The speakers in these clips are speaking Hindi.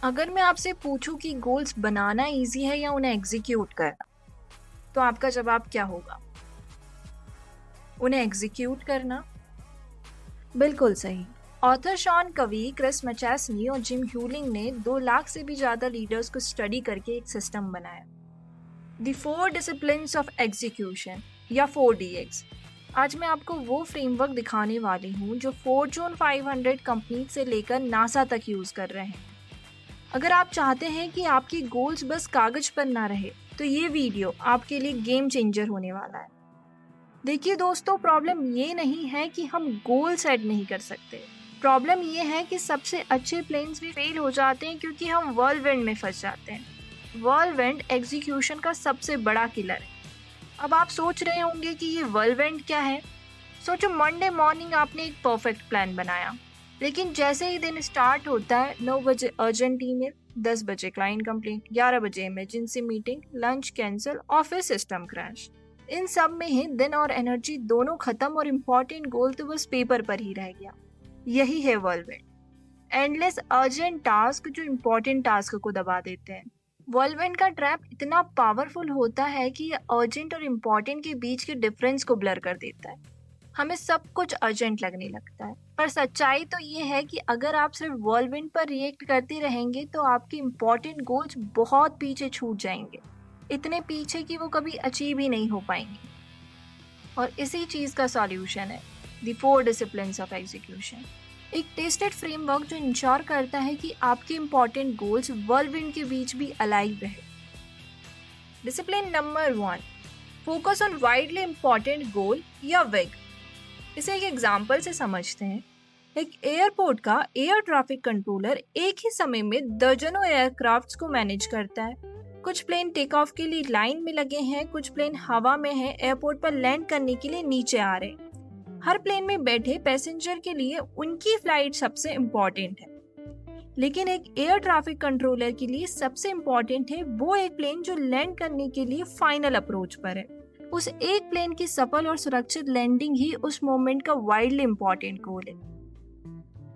अगर मैं आपसे पूछूं कि गोल्स बनाना इजी है या उन्हें एग्जीक्यूट करना, तो आपका जवाब क्या होगा? उन्हें एग्जीक्यूट करना। बिल्कुल सही। ऑथर शॉन कवी, क्रिस मैचेस्नी और जिम ह्यूलिंग ने 2 लाख से भी ज़्यादा लीडर्स को स्टडी करके एक सिस्टम बनाया, द 4 डिसिप्लिन्स ऑफ एग्जीक्यूशन या 4DX। आज मैं आपको वो फ्रेमवर्क दिखाने वाली हूँ जो फॉर्च्यून 500 कंपनी से लेकर नासा तक यूज़ कर रहे हैं। अगर आप चाहते हैं कि आपकी गोल्स बस कागज पर ना रहे, तो ये वीडियो आपके लिए गेम चेंजर होने वाला है। देखिए दोस्तों, प्रॉब्लम ये नहीं है कि हम गोल सेट नहीं कर सकते। प्रॉब्लम ये है कि सबसे अच्छे प्लान्स भी फेल हो जाते हैं क्योंकि हम व्हर्लविंड में फंस जाते हैं। व्हर्लविंड एग्जीक्यूशन का सबसे बड़ा किलर है। अब आप सोच रहे होंगे कि ये व्हर्लविंड क्या है। सोचो, मंडे मॉर्निंग आपने एक परफेक्ट प्लान बनाया, लेकिन जैसे ही दिन स्टार्ट होता है, 9 बजे अर्जेंट ईमेल, 10 बजे क्लाइंट कंप्लेंट, 11 बजे emergency meeting, lunch cancel, office system crash. इन सब में ही दिन और एनर्जी दोनों खत्म और इम्पोर्टेंट गोल तो बस पेपर पर ही रह गया। यही है व्हर्लविंड। एंडलेस अर्जेंट टास्क जो इम्पोर्टेंट टास्क को दबा देते हैं। व्हर्लविंड का ट्रैप इतना पावरफुल होता है कि ये अर्जेंट और इम्पोर्टेंट के बीच के डिफरेंस को ब्लर कर देता है। हमें सब कुछ अर्जेंट लगने लगता है, पर सच्चाई तो ये है कि अगर आप सिर्फ व्हर्लविंड पर रिएक्ट करते रहेंगे तो आपके इम्पोर्टेंट गोल्स बहुत पीछे छूट जाएंगे, इतने पीछे कि वो कभी अचीव ही नहीं हो पाएंगे। और इसी चीज़ का सॉल्यूशन है द 4 डिसिप्लिन्स ऑफ एग्जीक्यूशन, एक टेस्टेड फ्रेमवर्क जो इंश्योर करता है कि आपके इम्पोर्टेंट गोल्स व्हर्लविंड के बीच भी अलाइव रहे। Discipline number 1, focus on widely important goal या विग। इसे एक एग्जाम्पल से समझते हैं। एक एयरपोर्ट का एयर ट्रैफिक कंट्रोलर एक ही समय में दर्जनों एयरक्राफ्ट्स को मैनेज करता है। कुछ प्लेन टेक ऑफ के लिए लाइन में लगे हैं, कुछ प्लेन हवा में हैं, एयरपोर्ट पर लैंड करने के लिए नीचे आ रहे हैं। हर प्लेन में बैठे पैसेंजर के लिए उनकी फ्लाइट सबसे इम्पोर्टेंट है, लेकिन एक एयर ट्रैफिक कंट्रोलर के लिए सबसे इम्पोर्टेंट है वो एक प्लेन जो लैंड करने के लिए फाइनल अप्रोच पर है। उस एक प्लेन की सफल और सुरक्षित लैंडिंग ही उस मोमेंट का वाइडली इम्पोर्टेंट गोल है।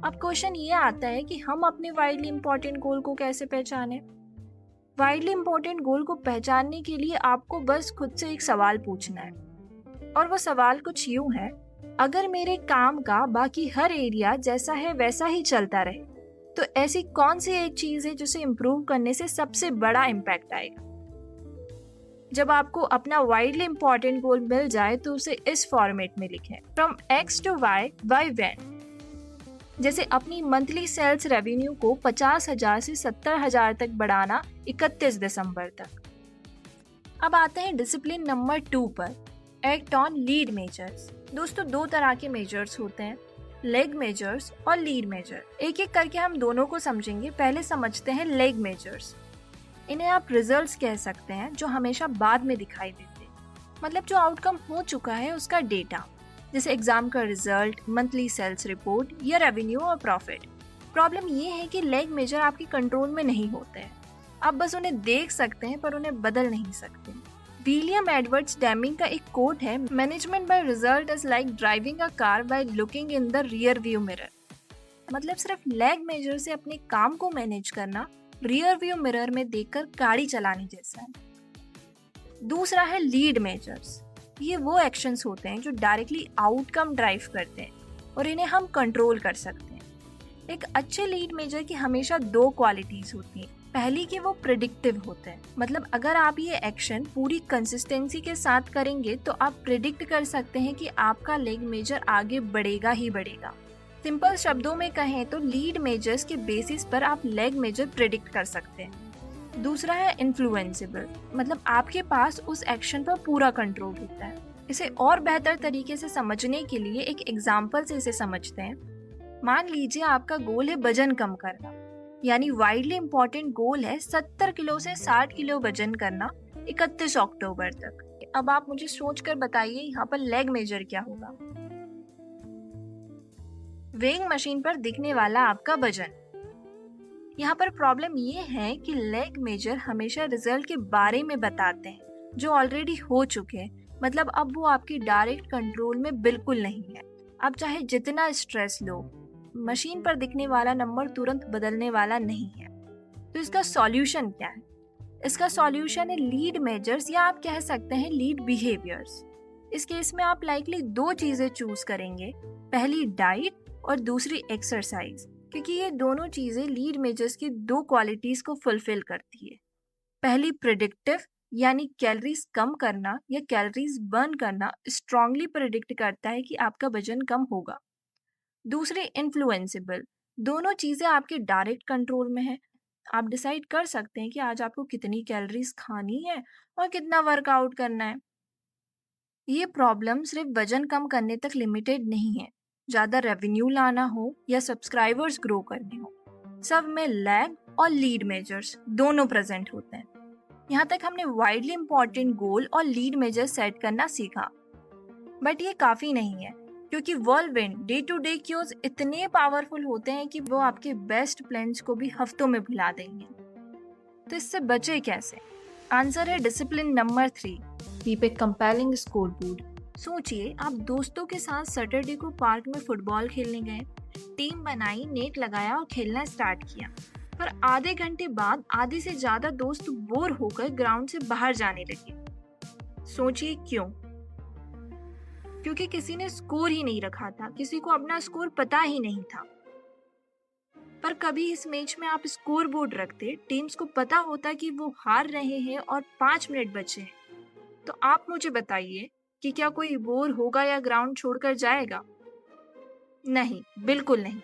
अब क्वेश्चन ये आता है कि हम अपने वाइडली इम्पोर्टेंट गोल को कैसे पहचानें? वाइडली इम्पोर्टेंट गोल को पहचानने के लिए आपको बस खुद से एक सवाल पूछना है, और वो सवाल कुछ यूं है: अगर मेरे काम का बाकी हर एरिया जैसा है वैसा ही चलता रहे, तो ऐसी कौन सी एक चीज है जिसे इम्प्रूव करने से सबसे बड़ा इम्पैक्ट आएगा? जब आपको अपना वाइडली इम्पोर्टेंट गोल मिल जाए तो उसे इस फॉर्मेट में लिखें: from X to Y, by when। जैसे अपनी मंथली सेल्स रेवेन्यू को 50,000 से 70,000 तक बढ़ाना 31 दिसंबर तक। अब आते हैं डिसिप्लिन नंबर 2 पर, एक्ट ऑन लीड मेजर्स। दोस्तों, 2 तरह के मेजर्स होते हैं, लेग मेजर्स और लीड मेजर। एक एक करके हम दोनों को समझेंगे। पहले समझते हैं लेग मेजर्स। इन्हें आप रिजल्ट्स कह सकते हैं, जो हमेशा बाद में दिखाई देते, मतलब जो आउटकम हो चुका है उसका डेटा, जैसे एग्जाम का रिजल्ट, मंथली सेल्स रिपोर्ट या रेवेन्यू और प्रॉफिट। प्रॉब्लम ये है कि लेग मेजर आपके कंट्रोल में नहीं होते हैं। आप बस उन्हें देख सकते हैं पर उन्हें बदल नहीं सकते। विलियम एडवर्ड्स डेमिंग का एक कोट है: management by result is like driving a car by looking in the rear view mirror. मतलब सिर्फ लेग मेजर से अपने काम को मैनेज करना रियर व्यू मिरर में देखकर गाड़ी चलाने जैसा है। दूसरा है लीड मेजर्स। ये वो एक्शंस होते हैं जो डायरेक्टली आउटकम ड्राइव करते हैं और इन्हें हम कंट्रोल कर सकते हैं। एक अच्छे लीड मेजर की हमेशा 2 क्वालिटीज होती हैं। पहली कि वो प्रिडिक्टिव होते हैं, मतलब अगर आप ये एक्शन पूरी कंसिस्टेंसी के साथ करेंगे तो आप प्रिडिक्ट कर सकते हैं कि आपका लेग मेजर आगे बढ़ेगा ही बढ़ेगा। सिंपल शब्दों में कहें तो लीड मेजर्स के बेसिस पर आप लेग मेजर प्रिडिक्ट कर सकते हैं। दूसरा है इन्फ्लुएंसेबल, मतलब आपके पास उस एक्शन पर पूरा कंट्रोल होता है। इसे और बेहतर तरीके से समझने के लिए एक एग्जाम्पल से इसे समझते हैं। मान लीजिए आपका गोल है वजन कम करना, यानी वाइडली इम्पोर्टेंट गोल है 70 किलो से 60 किलो वजन करना 31 अक्टूबर तक। अब आप मुझे सोचकर बताइए यहाँ पर लेग मेजर क्या होगा? वेइंग मशीन पर दिखने वाला आपका वजन। यहाँ पर प्रॉब्लम ये है कि लेग मेजर हमेशा रिजल्ट के बारे में बताते हैं जो ऑलरेडी हो चुके हैं, मतलब अब वो आपकी डायरेक्ट कंट्रोल में बिल्कुल नहीं है। आप चाहे जितना स्ट्रेस लो, मशीन पर दिखने वाला नंबर तुरंत बदलने वाला नहीं है। तो इसका सॉल्यूशन क्या है? इसका सॉल्यूशन है लीड मेजर्स, या आप कह सकते हैं लीड बिहेवियर्स। इस केस में आप लाइकली दो चीजें चूज करेंगे, पहली डाइट और दूसरी एक्सरसाइज, क्योंकि ये दोनों चीजें लीड मेजर्स की दो क्वालिटीज को फुलफिल करती है। पहली प्रिडिक्टिव, यानी कैलोरीज कम करना या कैलोरीज बर्न करना स्ट्रांगली प्रिडिक्ट करता है कि आपका वजन कम होगा। दूसरी इन्फ्लुएंसेबल, दोनों चीजें आपके डायरेक्ट कंट्रोल में है। आप डिसाइड कर सकते हैं कि आज आपको कितनी कैलोरीज खानी है और कितना वर्कआउट करना है। ये प्रॉब्लम सिर्फ वजन कम करने तक लिमिटेड नहीं है। ज़्यादा रेवेन्यू लाना हो या सब्सक्राइबर्स ग्रो करने हो, सब में लैग और लीड मेजर्स दोनों प्रेजेंट होते हैं। यहाँ तक हमने वाइडली इंपॉर्टेंट गोल और लीड मेजर सेट करना सीखा, बट ये काफ़ी नहीं है, क्योंकि व्हर्लविंड डे टू डे क्यूज इतने पावरफुल होते हैं कि वो आपके बेस्ट प्लान्स को भी हफ्तों में भुला देंगे। तो इससे बचे कैसे? आंसर है discipline number 3, keep a compelling scoreboard. सोचिए, आप दोस्तों के साथ सैटरडे को पार्क में फुटबॉल खेलने गए, टीम बनाई, नेट लगाया और खेलना स्टार्ट किया। पर आधे घंटे बाद आधे से ज्यादा दोस्त बोर होकर ग्राउंड से बाहर जाने लगे। सोचिए क्यों? क्योंकि किसी ने स्कोर ही नहीं रखा था, किसी को अपना स्कोर पता ही नहीं था। पर कभी इस मैच में आप स्कोर बोर्ड रखते, टीम्स को पता होता कि वो हार रहे हैं और 5 मिनट बचे हैं, तो आप मुझे बताइए कि क्या कोई बोर होगा या ग्राउंड छोड़कर जाएगा? नहीं, बिल्कुल नहीं।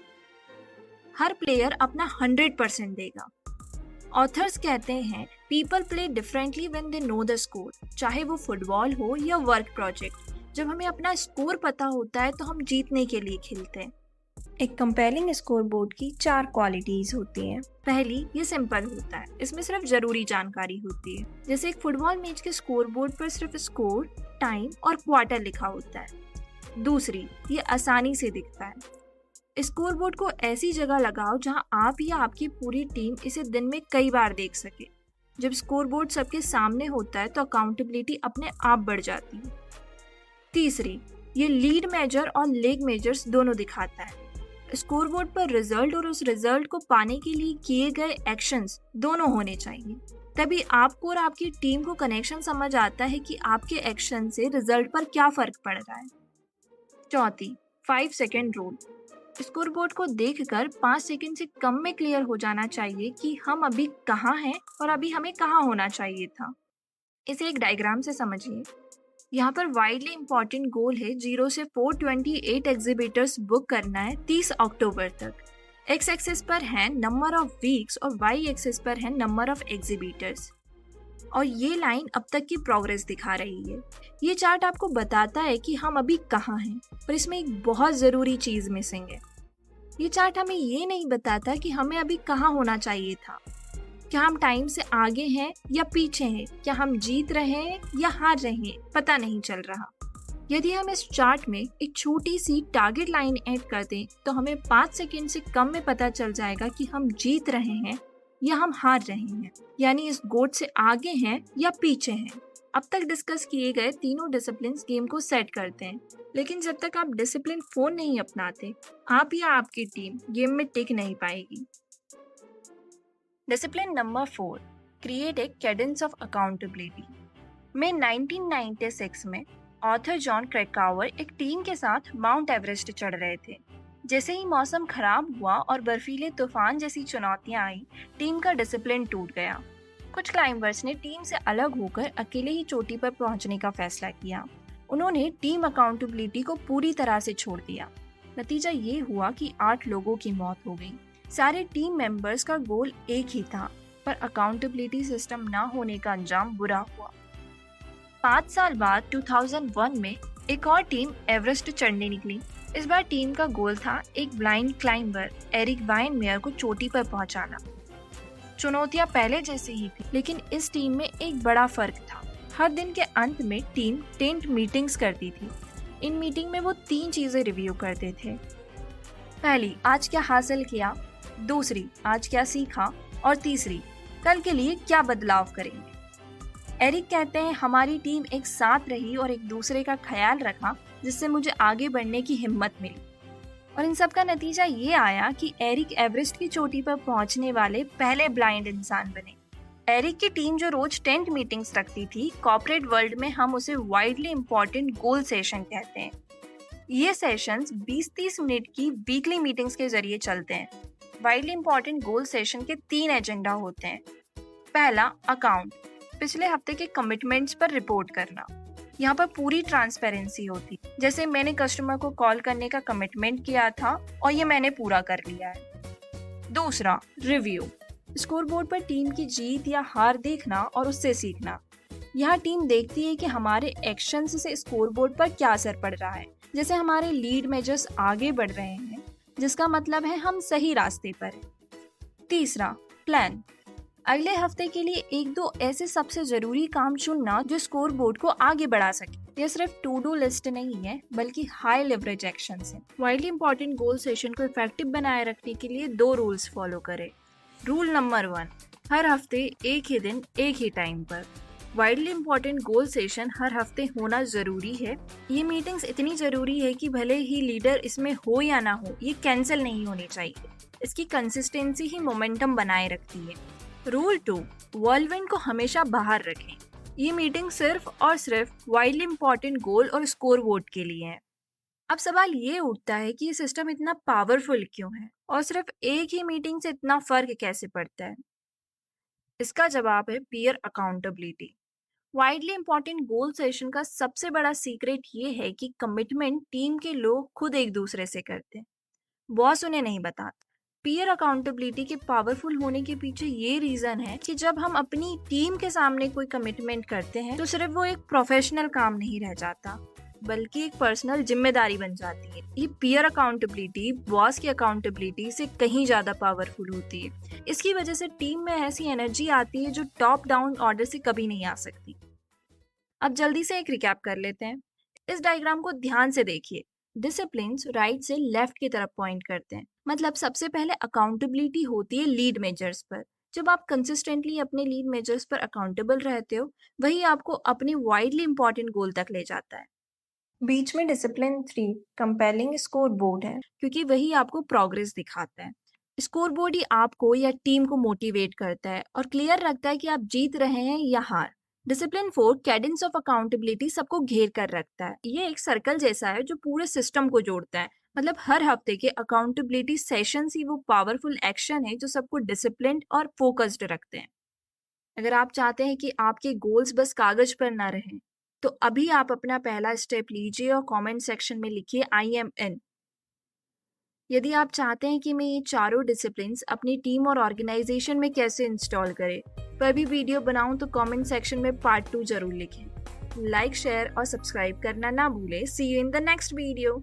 हर प्लेयर अपना 100% देगा। ऑथर्स कहते हैं people play differently when they know the score, चाहे वो फुटबॉल हो या वर्क प्रोजेक्ट। जब हमें अपना स्कोर पता होता है तो हम जीतने के लिए खेलते हैं। एक कंपेलिंग स्कोरबोर्ड की 4 क्वालिटीज होती हैं। पहली, ये सिंपल होता है, इसमें सिर्फ जरूरी जानकारी होती है। जैसे एक फुटबॉल मैच के स्कोरबोर्ड पर सिर्फ स्कोर, टाइम और क्वार्टर लिखा होता है। दूसरी, ये आसानी से दिखता है। स्कोरबोर्ड को ऐसी जगह लगाओ जहां आप या आपकी पूरी टीम इसे दिन में कई बार देख सके। जब स्कोरबोर्ड सबके सामने होता है तो अकाउंटेबिलिटी अपने आप बढ़ जाती है। तीसरी, ये लीड मेजर और लेग मेजर्स दोनों दिखाता है। स्कोरबोर्ड पर रिजल्ट और उस रिजल्ट को पाने के लिए किए गए एक्शंस दोनों होने चाहिए। तभी आपको और आपकी टीम को कनेक्शन समझ आता है कि आपके एक्शन से रिजल्ट पर क्या फर्क पड़ रहा है। चौथी, 5 सेकेंड रूल। स्कोरबोर्ड को देखकर 5 सेकेंड से कम में क्लियर हो जाना चाहिए कि हम अभी कहाँ हैं और अभी हमें कहाँ होना चाहिए था। इसे एक डायग्राम से समझिए। यहाँ पर वाइडली इंपॉर्टेंट गोल है 0 से 428 एग्जिबिटर्स बुक करना है 30 अक्टूबर तक। एक्स एक्सिस पर है नंबर ऑफ वीक्स और वाई एक्सिस पर है नंबर ऑफ एग्जिबिटर्स। और ये लाइन अब तक की प्रोग्रेस दिखा रही है। ये चार्ट आपको बताता है कि हम अभी कहाँ हैं, पर इसमें एक बहुत ज़रूरी चीज़ मिसिंग है। ये चार्ट हमें ये नहीं बताता कि हमें अभी कहाँ होना चाहिए था। क्या हम टाइम से आगे हैं या पीछे हैं? क्या हम जीत रहे हैं या हार रहे हैं? पता नहीं चल रहा। यदि हम इस चार्ट में एक छोटी सी टारगेट लाइन ऐड कर दें तो हमें 5 सेकेंड से कम में पता चल जाएगा कि हम जीत रहे हैं या हम हार रहे हैं, यानी इस गोल से आगे हैं या पीछे हैं। अब तक डिस्कस किए गए तीनों डिसिप्लिन गेम को सेट करते हैं, लेकिन जब तक आप डिसिप्लिन 4 नहीं अपनाते, आप या आपकी टीम गेम में टिक नहीं पाएगी। Discipline number 4, create a Cadence of accountability. में 1996 में ऑथर जॉन क्रैकावर एक टीम के साथ माउंट एवरेस्ट चढ़ रहे थे। जैसे ही मौसम खराब हुआ और बर्फीले तूफान जैसी चुनौतियां आई, टीम का डिसिप्लिन टूट गया। कुछ क्लाइंबर्स ने टीम से अलग होकर अकेले ही चोटी पर पहुंचने का फैसला किया। उन्होंने टीम अकाउंटेबिलिटी को पूरी तरह से छोड़ दिया। नतीजा ये हुआ कि 8 लोगों की मौत हो गई। सारे टीम मेंबर्स का गोल एक ही था, पर अकाउंटेबिलिटी सिस्टम ना होने का अंजाम बुरा हुआ। 5 साल बाद 2001 में एक और टीम एवरेस्ट चढ़ने निकली। इस बार टीम का गोल था एक ब्लाइंड क्लाइंबर एरिक वाइनमेयर को चोटी पर पहुंचाना। चुनौतियां पहले जैसी ही थी, लेकिन इस टीम में एक बड़ा फर्क था। हर दिन के अंत में टीम टेंट मीटिंग्स करती थी। इन मीटिंग में वो 3 चीजें रिव्यू करते थे। पहली, आज क्या हासिल किया। दूसरी, आज क्या सीखा। और तीसरी, कल के लिए क्या बदलाव करेंगे। एरिक कहते हैं हमारी टीम एक साथ रही और एक दूसरे का ख्याल रखा, जिससे मुझे आगे बढ़ने की हिम्मत मिली। और इन सब का नतीजा ये आया कि एरिक एवरेस्ट की चोटी पर पहुंचने वाले पहले ब्लाइंड इंसान बने। एरिक की टीम जो रोज टेंट मीटिंग्स रखती थी, कॉर्पोरेट वर्ल्ड में हम उसे वाइडली इम्पोर्टेंट गोल सेशन कहते हैं। ये सेशंस 20-30 मिनट की वीकली मीटिंग्स के जरिए चलते हैं। वाइडली इम्पोर्टेंट गोल सेशन के 3 एजेंडा होते हैं। पहला, अकाउंट, पिछले हफ्ते के कमिटमेंट्स पर रिपोर्ट करना। यहाँ पर पूरी ट्रांसपेरेंसी होती, जैसे मैंने कस्टमर को कॉल करने का कमिटमेंट किया था और ये मैंने पूरा कर लिया है। दूसरा, रिव्यू, स्कोरबोर्ड पर टीम की जीत या हार देखना और उससे सीखना। यहाँ टीम देखती है कि हमारे एक्शंस से स्कोरबोर्ड पर क्या असर पड़ रहा है, जैसे हमारे लीड मेजर्स आगे बढ़ रहे हैं, जिसका मतलब है हम सही रास्ते पर हैं। तीसरा, प्लान, अगले हफ्ते के लिए 1-2 ऐसे सबसे जरूरी काम चुनना जो स्कोर बोर्ड को आगे बढ़ा सके। यह सिर्फ टू डू लिस्ट नहीं है, बल्कि हाई लेवरेज एक्शंस हैं। वाइडली इंपॉर्टेंट गोल सेशन को इफेक्टिव बनाए रखने के लिए 2 रूल्स फॉलो करें। रूल नंबर 1, हर हफ्ते एक ही दिन एक ही टाइम पर। वाइडली इंपॉर्टेंट गोल सेशन हर हफ्ते होना जरूरी है। ये मीटिंग्स इतनी जरूरी है कि भले ही लीडर इसमें हो या ना हो, ये कैंसिल नहीं होनी चाहिए। इसकी कंसिस्टेंसी ही मोमेंटम बनाए रखती है। रूल 2, व्हर्लविंड को हमेशा बाहर रखें। ये मीटिंग सिर्फ और सिर्फ वाइडली इंपॉर्टेंट गोल और स्कोर बोर्ड के लिए है। अब सवाल ये उठता है कि ये सिस्टम इतना पावरफुल क्यों है और सिर्फ एक ही मीटिंग से इतना फर्क कैसे पड़ता है? इसका जवाब है पीयर अकाउंटेबिलिटी। वाइडली इंपॉर्टेंट गोल सेशन का सबसे बड़ा सीक्रेट ये है कि कमिटमेंट टीम के लोग खुद एक दूसरे से करते हैं, बॉस उन्हें नहीं बताता। पीयर अकाउंटेबिलिटी के पावरफुल होने के पीछे ये रीजन है कि जब हम अपनी टीम के सामने कोई कमिटमेंट करते हैं तो सिर्फ वो एक प्रोफेशनल काम नहीं रह जाता, बल्कि एक पर्सनल जिम्मेदारी बन जाती है। ये पीयर अकाउंटेबिलिटी बॉस की अकाउंटेबिलिटी से कहीं ज्यादा पावरफुल होती है। इसकी वजह से टीम में ऐसी एनर्जी आती है जो टॉप डाउन ऑर्डर से कभी नहीं आ सकती। अब जल्दी से एक रिकैप कर लेते हैं। इस डायग्राम को ध्यान से देखिए। डिसिप्लिन्स राइट से लेफ्ट की तरफ पॉइंट करते हैं, मतलब सबसे पहले अकाउंटेबिलिटी होती है लीड मेजर्स पर। जब आप कंसिस्टेंटली अपने लीड मेजर्स पर अकाउंटेबल रहते हो, वही आपको अपने वाइडली इंपॉर्टेंट गोल तक ले जाता है। बीच में डिसिप्लिन 3 कंपेलिंग स्कोर बोर्ड है, क्योंकि वही आपको प्रोग्रेस दिखाता है। स्कोर बोर्ड ही आपको या टीम को मोटिवेट करता है और क्लियर रखता है कि आप जीत रहे हैं या हार। डिसिप्लिन 4 कैडेंस ऑफ अकाउंटेबिलिटी सबको घेर कर रखता है। ये एक सर्कल जैसा है जो पूरे सिस्टम को जोड़ता है। मतलब हर हफ्ते के अकाउंटेबिलिटी सेशंस ही वो पावरफुल एक्शन है जो सबको डिसिप्लिन्ड और फोकस्ड रखते हैं। अगर आप चाहते हैं कि आपके गोल्स बस कागज पर ना रहें, तो अभी आप अपना पहला स्टेप लीजिए और कमेंट सेक्शन में लिखिए आई एम इन। यदि आप चाहते हैं कि मैं ये चारों डिसिप्लिन्स अपनी टीम और ऑर्गेनाइजेशन में कैसे इंस्टॉल करें, पर भी वीडियो बनाऊं, तो कमेंट सेक्शन में पार्ट 2 जरूर लिखें। लाइक, शेयर और सब्सक्राइब करना ना भूलें। See you in the next video.